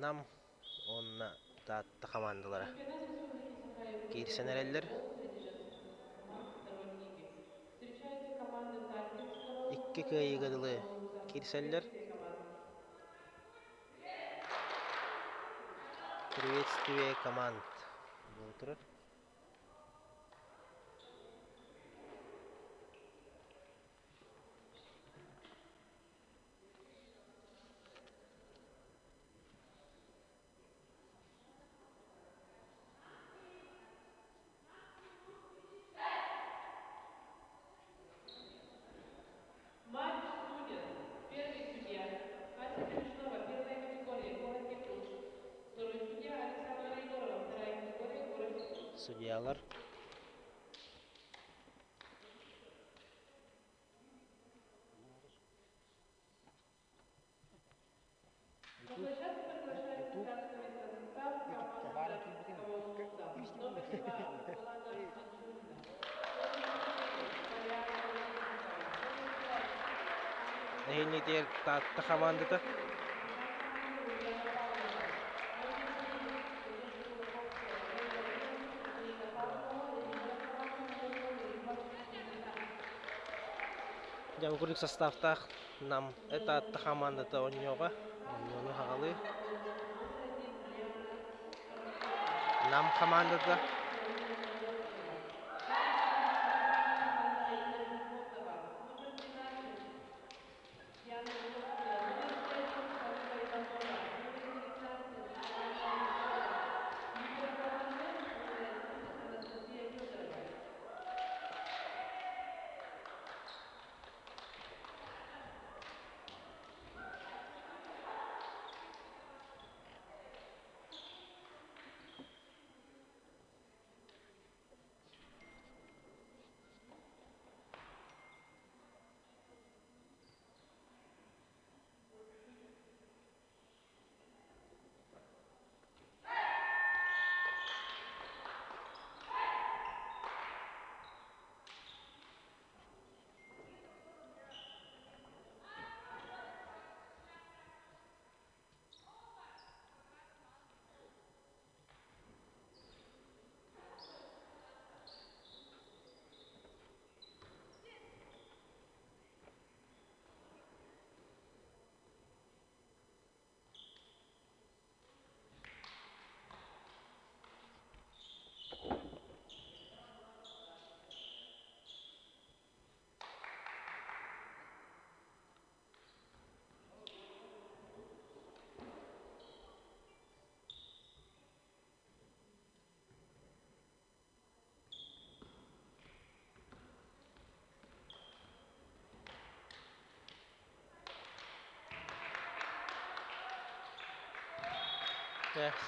Nam onna tatta komandalara. Кирсенереллер. Икки кыйгыдылы кирселлер. Приветствие команд. Болтурар. Матч судят. Первый судья Катя Бережнова, первая категория, город Якутск. Второй судья Александра Егорова, вторая категория, город Якутск. Судьялар. На площадку приглашается каждый состав команды Кавалунгутса. Номер 2 Миколаева Анджелина. Эхиннитер татта командата. Жамгурик составтах нам это атта командата оннёга. Оннёну хагалы. Нам командата.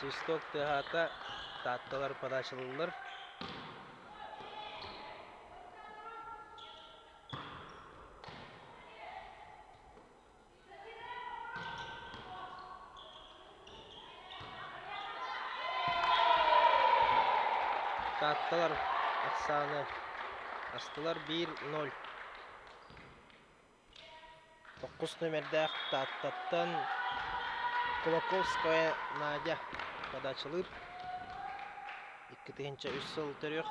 Свисток тыгата татталар подачылылар. Татталар аксаны астылар 1-0. 9 номерде таттаттан Кулаковская Надя подачылыр. 2-нче үссел төрөк.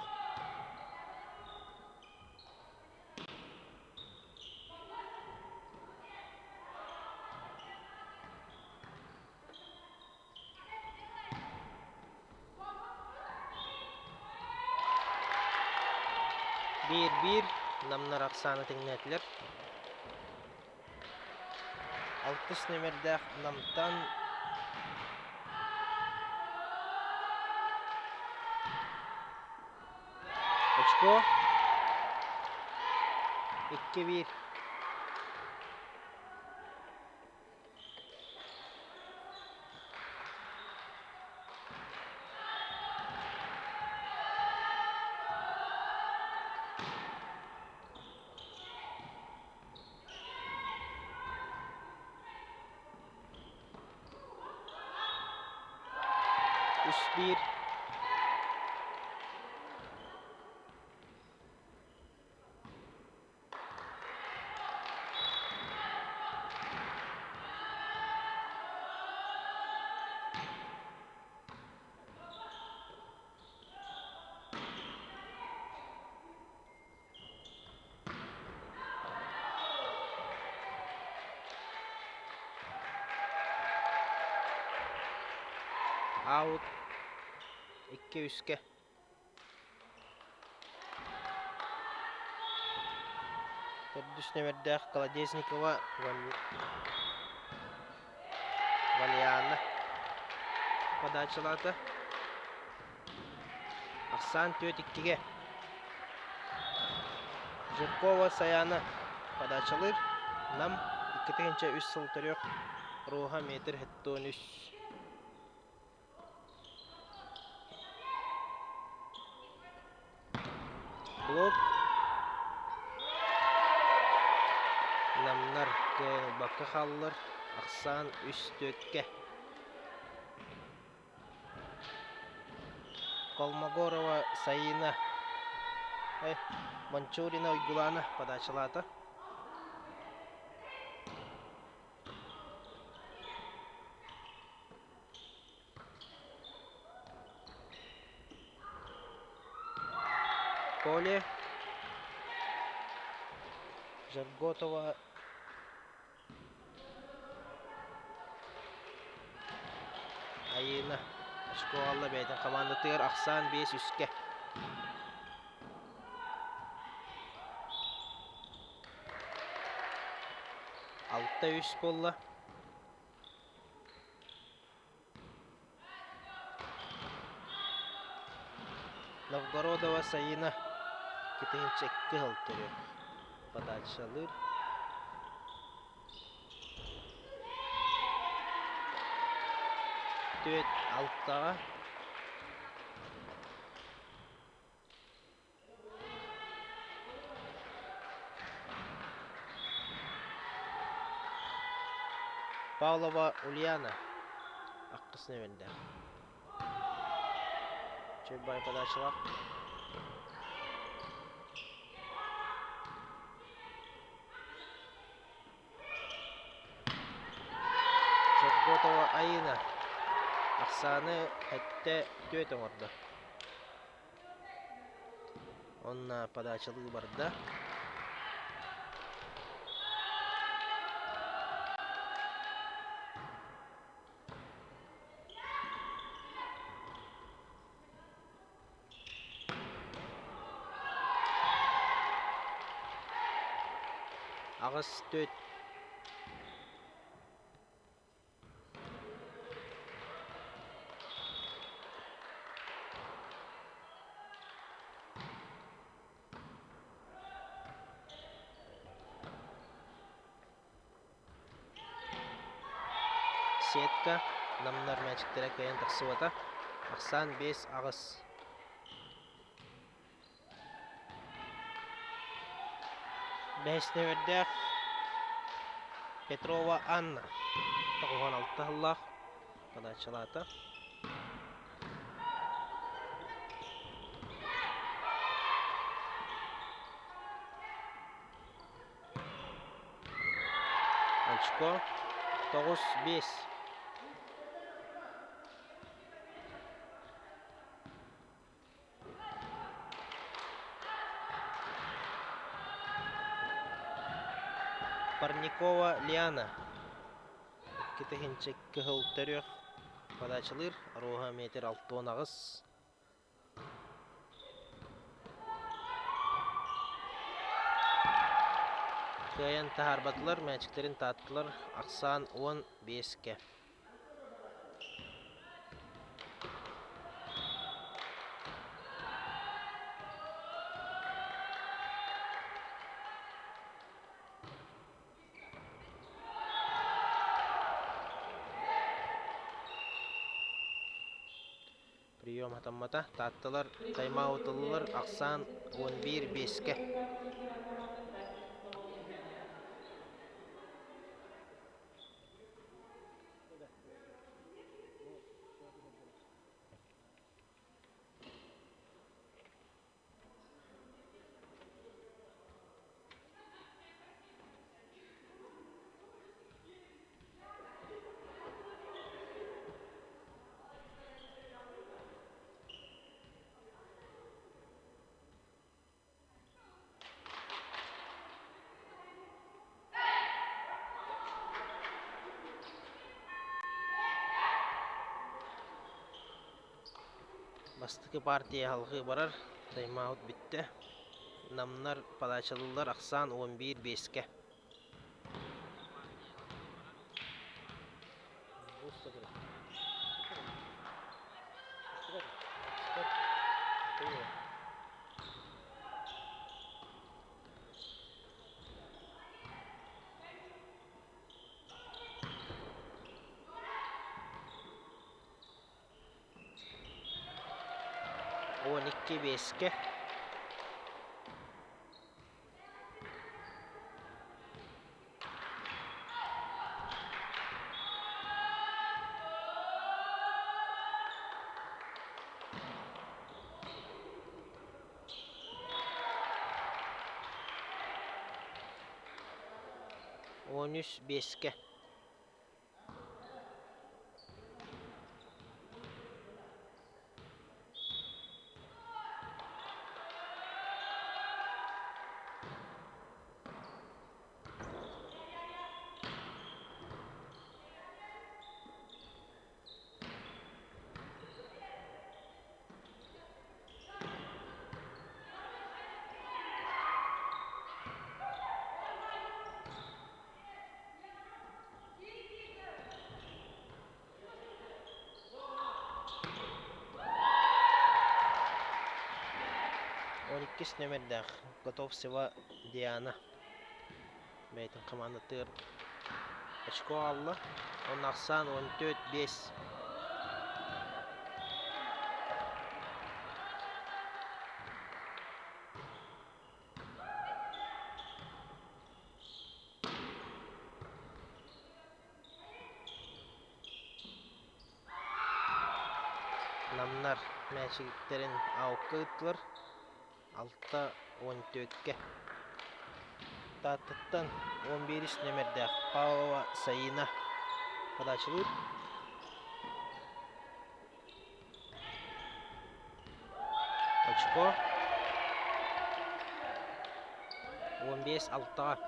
Bir namnar аксаны теңнәтләр. 60 номерде намтан очко 2-1. Bir Out. 2-3'e. Төрдүс нөмердәк Колодезникова Валиана подачалата. Аксан 4-2'e. Жиркова Саяна подачалыр. Нам 2-тегенче 3 сылтырық. Руха метр хеттон 3. Блок. Намнар бакка халлар. Аксан 3-4'e. Колмогорова Саина. Манчурина Уйгулана подачалата. Поле. Жарготова. Айына. Ашко алла бәйтін команда тығыр. Ақсан 5-3'e. Altta 3 bolla. Novgorodova Sayina. Ketince 2 haltırıyor. Подачалыр. Төт алттаға. Павлова Ульяна. Аққысыны бенді. Чөйбай подачалақ. Жорготова Айына. Ақсаны әтті 4 оңырды. Онна подачалығы барды. Ағыз 4. Сетка. Намнар мәчіктері көйен тақсывата. Ақсан 5 ағыз. Бәйсіне өрдәк. Петрова Анна. Тағуған 6 ғыллақ. Подачалата. Очко. 9-5. Парникова Лиана. Кетехинче кыгыл төрөк подачалыр. Руха метр 6 ағыз. Көйен тахарбатылар, мәчіктерін таттылар. Ақсан 15'e. Прием атаммата. Таттылар, тайм-аутылылар. Ақсан 11-5'e. Бастыкы партия халқы барар. Таймаут битті. Намнар падачылылар ақсан 11-5-ке. On 2-5-ке. On 3-5-ке. On 2 нөмірдәқ. Готовцева Диана. Бәйтін команда тыр. Очко алды. Он ақсан 14-5. Намнар мәчігіттерін ауқы ұттылар. 6-14-ке. Таттыттан 11 нөмірді Павлова Саина подачылыр. Очко 15-6-ға.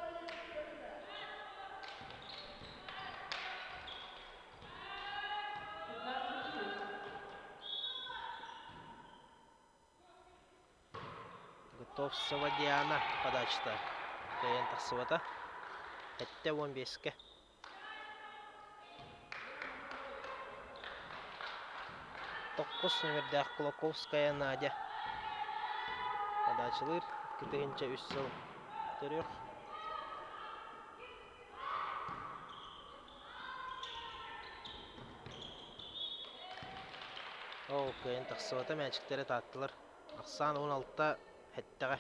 Готовцева Диана подачта. Кайын тақсывата. 7-15-ке. Тоққыз нөмірді Кулаковская Надя подачылыр. 2-нче үс сыл түрек. Кайын тақсывата мәчіктері таттылар. Ақсан 16-та Хеттіға.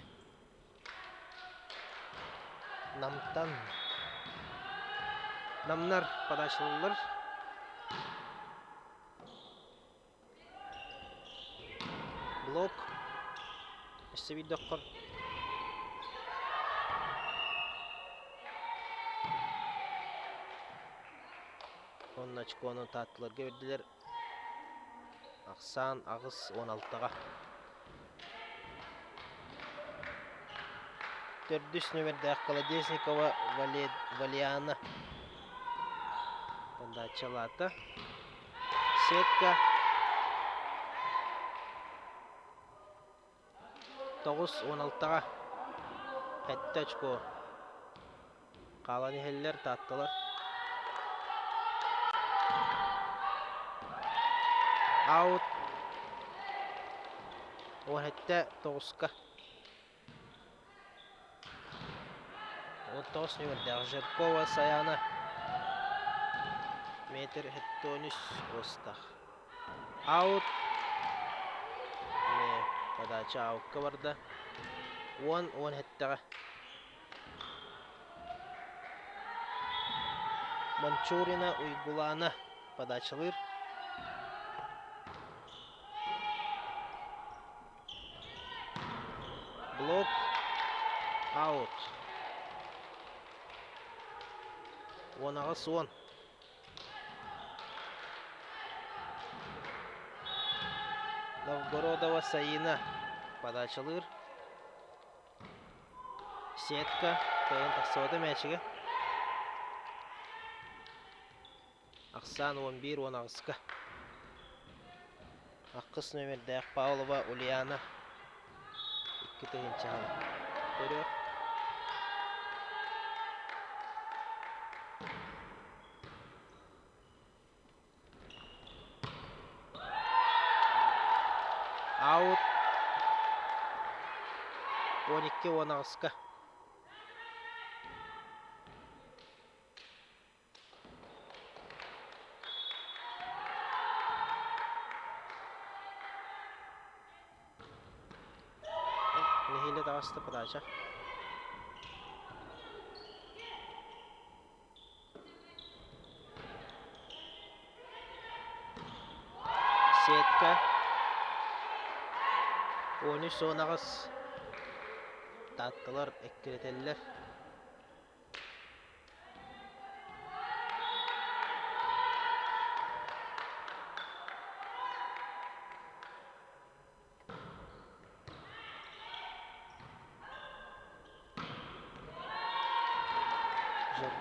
Намнар подачылылар. Блок. Ішті видеоққыр. Он очконы таттыларға өрділер. Ақсан ағыз 16-ға. 4 нөмірді Колодезникова Валиана подачалата. Сетка 9-16-ға. 7 очко. Қаланы хеллер таттылар. Аут 17-9-қа. 19 нөмірді Жиркова Саяна. Метр 13 остақ. Аут. Подача аутқа барды. 10-17-ға. Манчурина Уйгулана подачалыр. Блок. Аут. 10-10. Новгородова Саина подачалыр. Сетка. Кайын тақсываты мәчігі. Ақсан 11-10-ға. Akkıs nömerde Paulova Uliana. 2 tehinçe hal. Görüyor. Out. 12-16. Nihile dağıstı pıdaca. Setka. 13-19. Tatlılar ekleteller.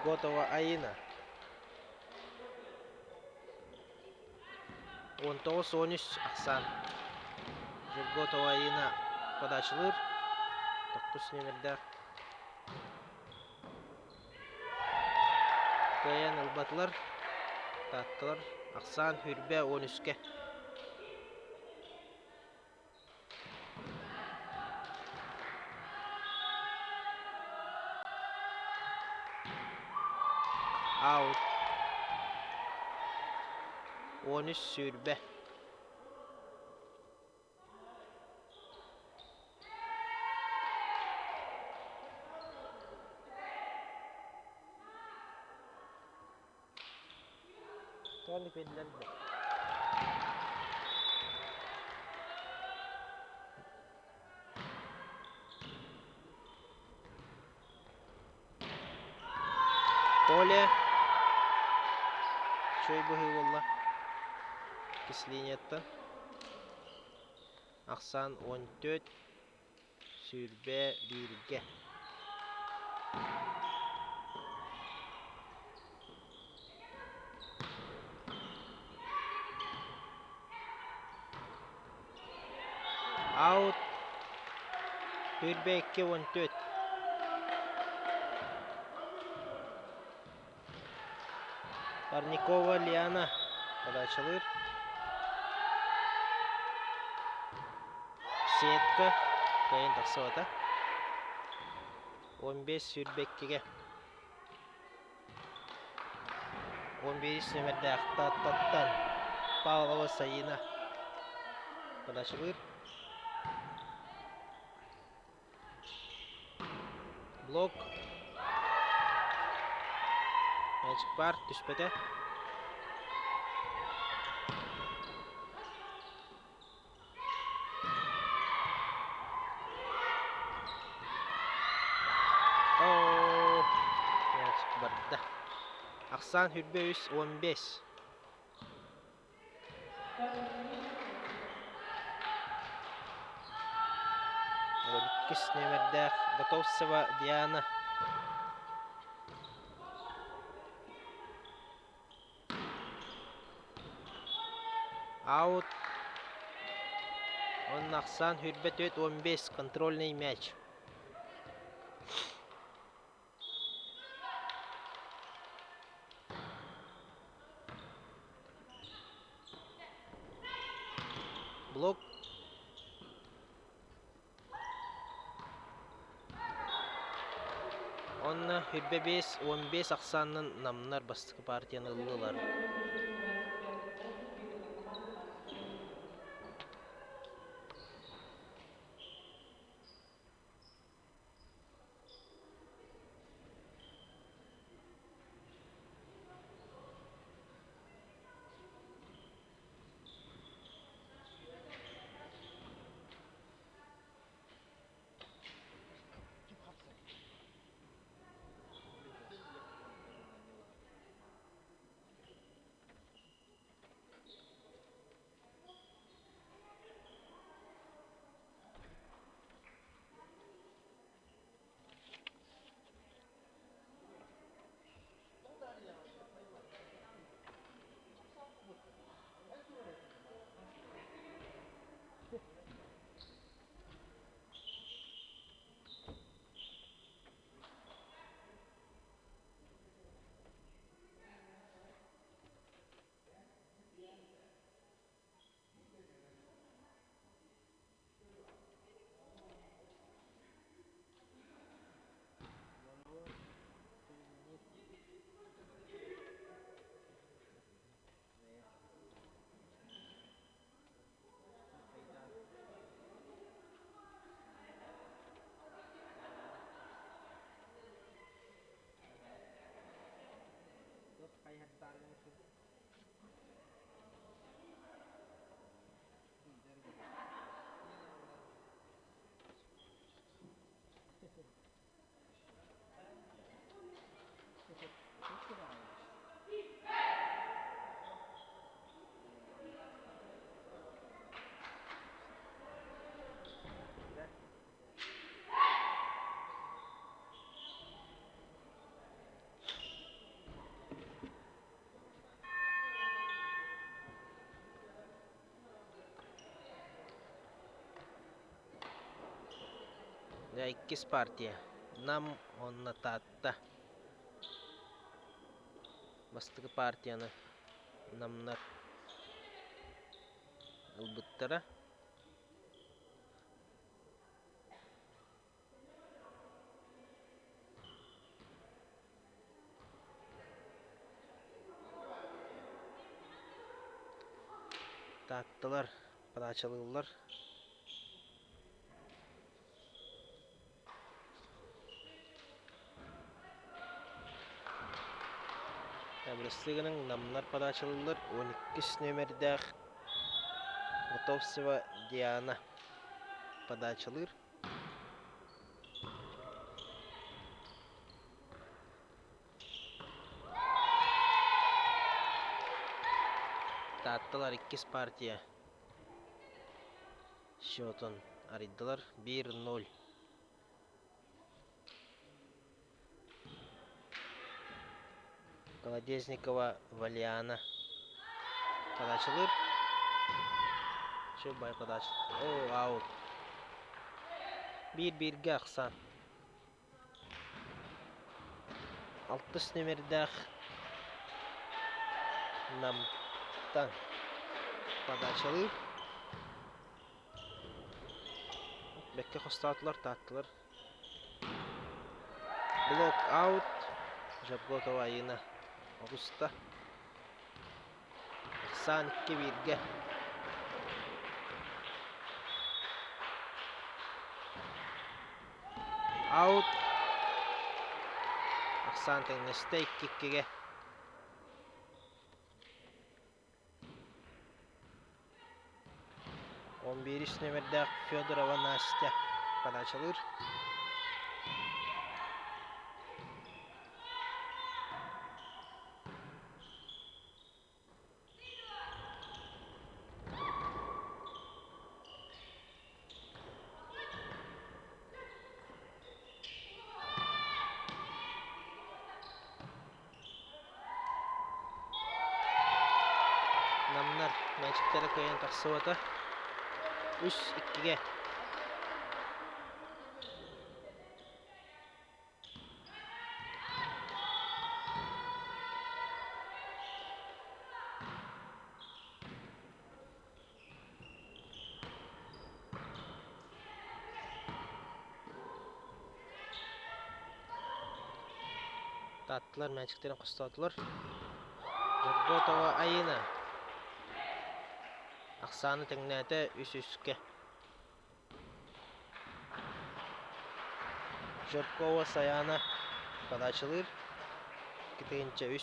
Готова Аина. 19-13 Aksan. Готова Аина подачылыр. 9 нөмерде. Каян ылбатылар. Таттылар. Aksan Hürbe 13'ke. Out. 13 Sürbe. Tony belirlendi. Поле. Şöyle bu hıyvalla. Kisliniyette. Aksan 14. Sürbe 1'ge. Out. Sürbe 2 14. Parnikova Liana подачалыр. Сетка кайын тақсыбата. 15 Сүрбеккеге. 15 нөмерде Ақтаттан Павлова Сайына подачалыр. Блок. Мәчік бар, түспеті. Мәчік барды. Aksan Hürbe 15. Кис нөмерде Готовцева Диана. Аут. Он Аксан Hürbe 15. Контрольный мяч. Блок. Онна Hürbe 5 15 Аксанның намнар бастықы партияны ылылар. Ya ikkis partiya. Nam onna tatta. Bastıkı partiyаны namlar ылбыттара. Tattılar, paraçalılar. Tabristliginin namlar paraçalılar 12 nömerdäk Gotovseva Diana paraçalır. Tattılar ikkis partiya. Şotun arıddılar 1-0. Колодезникова Валиана подачалыр. Şu bay podaç. Oo, out. 1-1'ge Aksan. 60 nömerdäk Namtan podaçalır. Bekke kostatılar, tattılar. Block out. Jabgotova yine Augusta. Aksan 2-1'ge. Out. Aksan tengneste 2-2'ge. On bir nömerdäk Fyodorova Nastya paraçalır. Namlar Magic-tere koyan taqsıvata 3-2'ge. Tattılar Magic-tere kostatılar. Jabgotova ayına. Aksanı tengnete 3-3'ge. Jabgotova sayana paraçalır. Kitince 3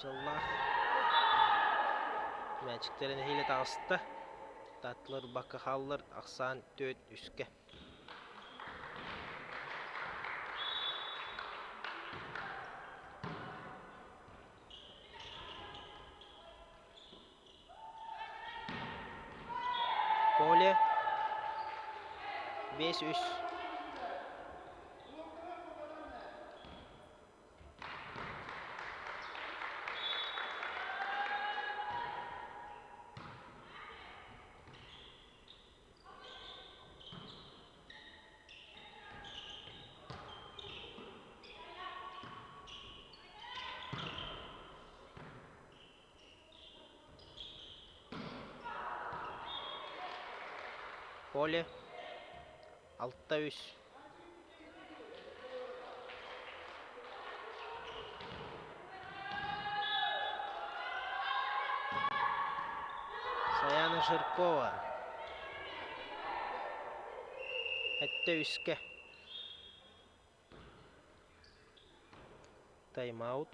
sallah. Magic-tere hile tağısıtta. Tatlılar bakı hallar. Aksan 4-3'ge. Polе 5-3. Polе 6-3. Sayana Жиркова 7-3'ge. Time out.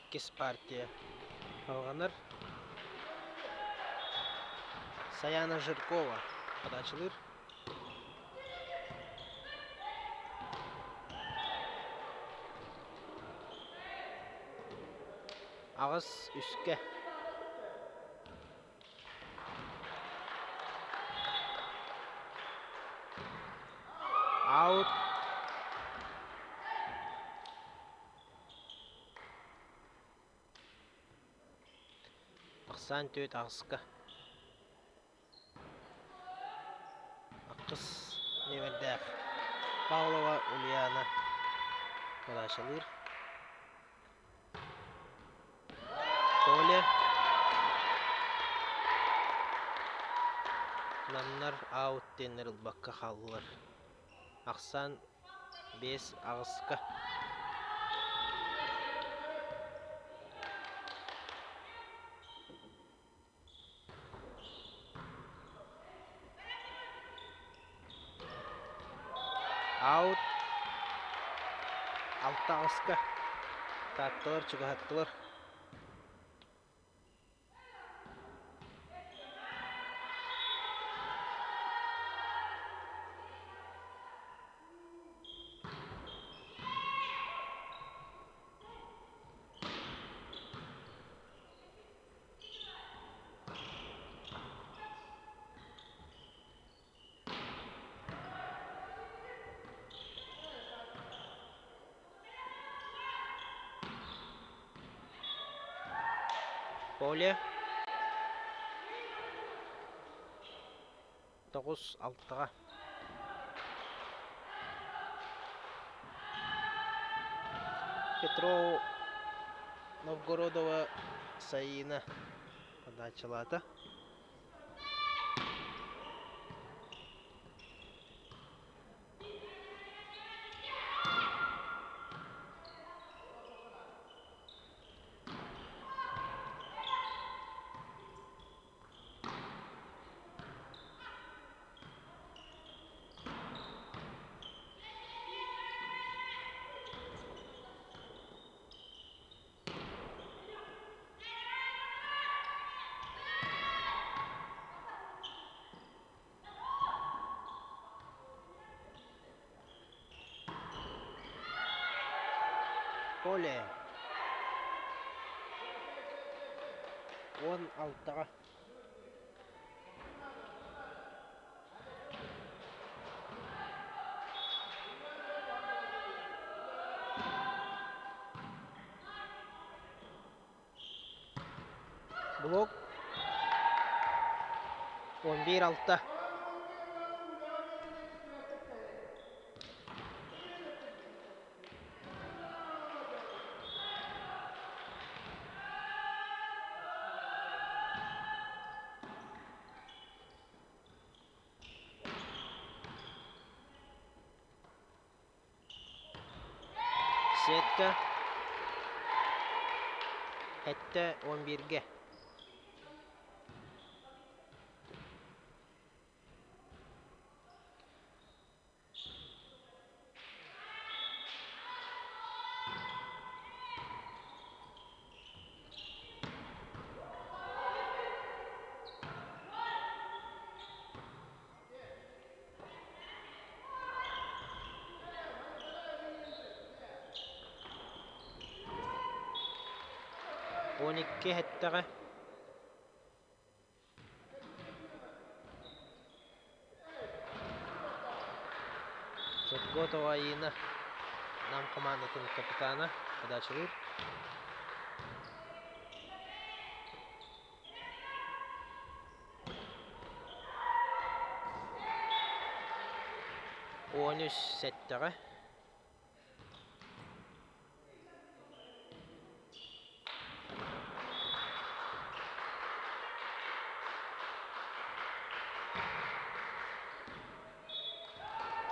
8 партия алганар. Саяна Жиркова подачылыр. Ағыз үске. Аут. Ақсан төт ағызға. Аққыз невердәқ. Павлова Ульяна подачылыр. Поле. Наннар аут денер баққа қалылар. Ақсан 5 ағызға. Аут. 6 ағызға. Таттылар, чығаттылар. Поле. 9-6-ға. Петров Новгородова Саина подачалата. Поле. 16-ға. Блок. 11-6. Сетка. Хәтті 11-ге. Оникке хәттіға. Жиркотова Инна. Нам командатын капитана. Подачылыр. Онүс сәттіға.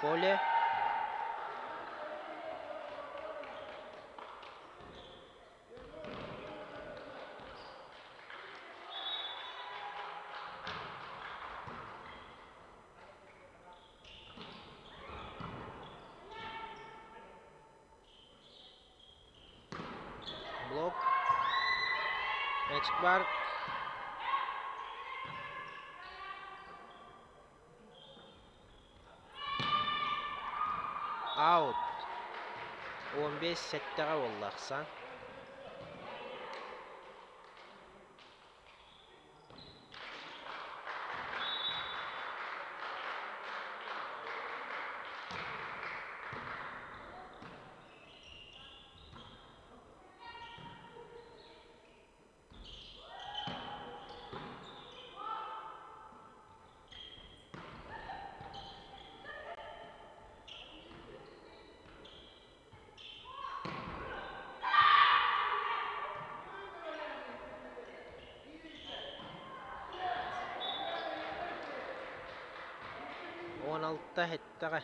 Поле. Блок. Açık var. Out. 15 settege bollaksan. On altta hettege.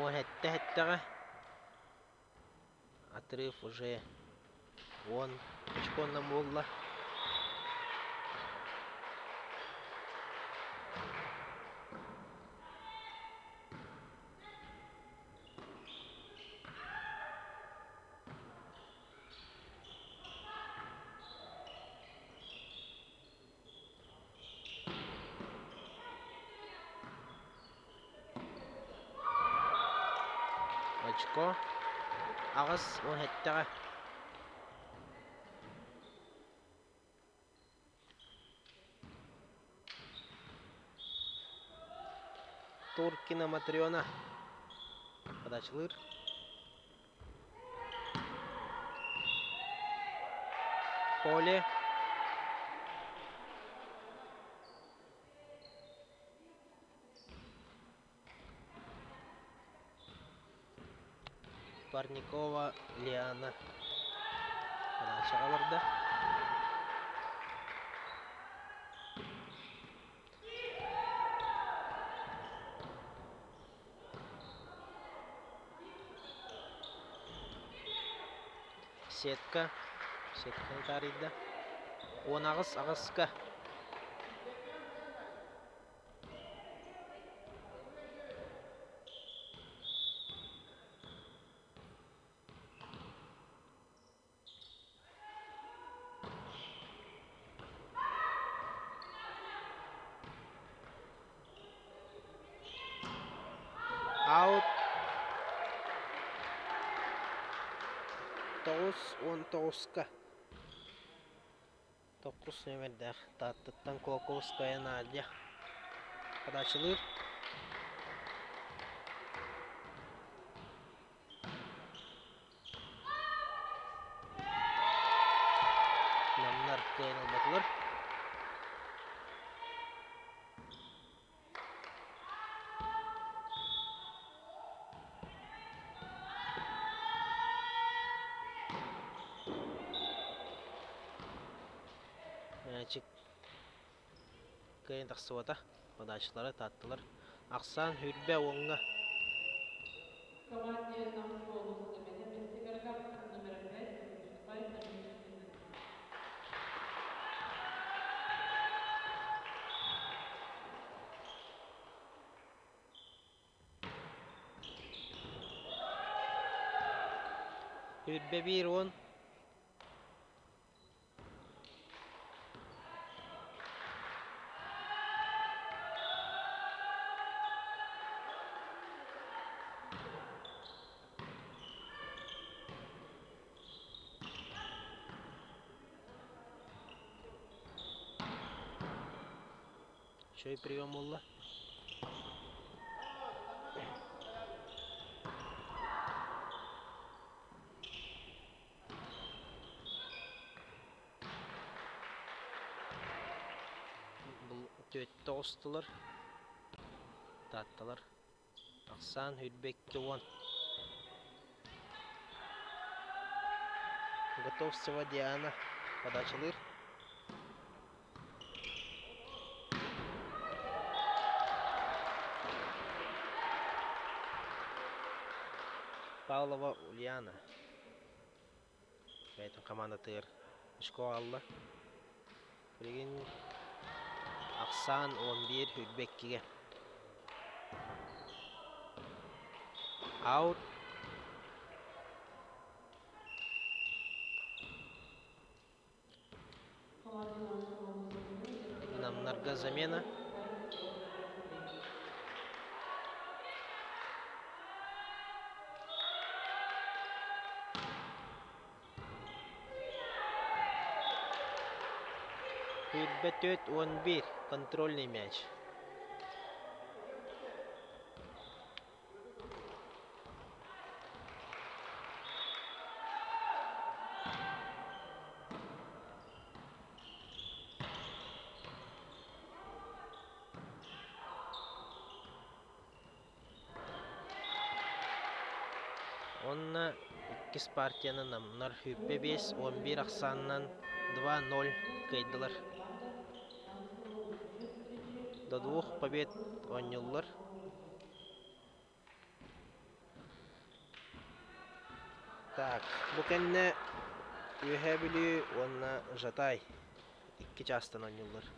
Он hettege. Отрыв уже. Он очко на молла. Очко. Агыс он hettege. Туркина Матриона. Подачылыр. Поле. Парникова Лиана. Подачаға барды. Сетка. Сетканы тарайды. Он ағысқа. Out. 9-19'ка. 9 нөмірді Таттыттан Колковская Надя. Подачылыр. Намнар кайнал батылыр. Açık kayın taqsıvata подачылары таттылар. Ақсан хүрбе оңға. Команде Намского Луцкого Мистигорга номер 5 выступает на Мишкина. Хүрбе 1-10. Şöyle прием oldu. Бұл төтті оғыстылар. Таттылар. Ақсан Хүлбекке 10. Готовцева Диана. Подачылыр. Павлова Ульяна. Бәйтін команда тығыр. Үшко алды. Бірген Аксан 11 Hülbekki'ge. Out. Намнарга замена. Hülbet 11. Контрольный мяч. Онна иккис партияны намнар Hülbe 5, 11 Аксаннан 2-0 кайдылар. До 2 побед ойнулар. Так, бу кенне үйһә билүү онна жатай. 2 частан ойнулар.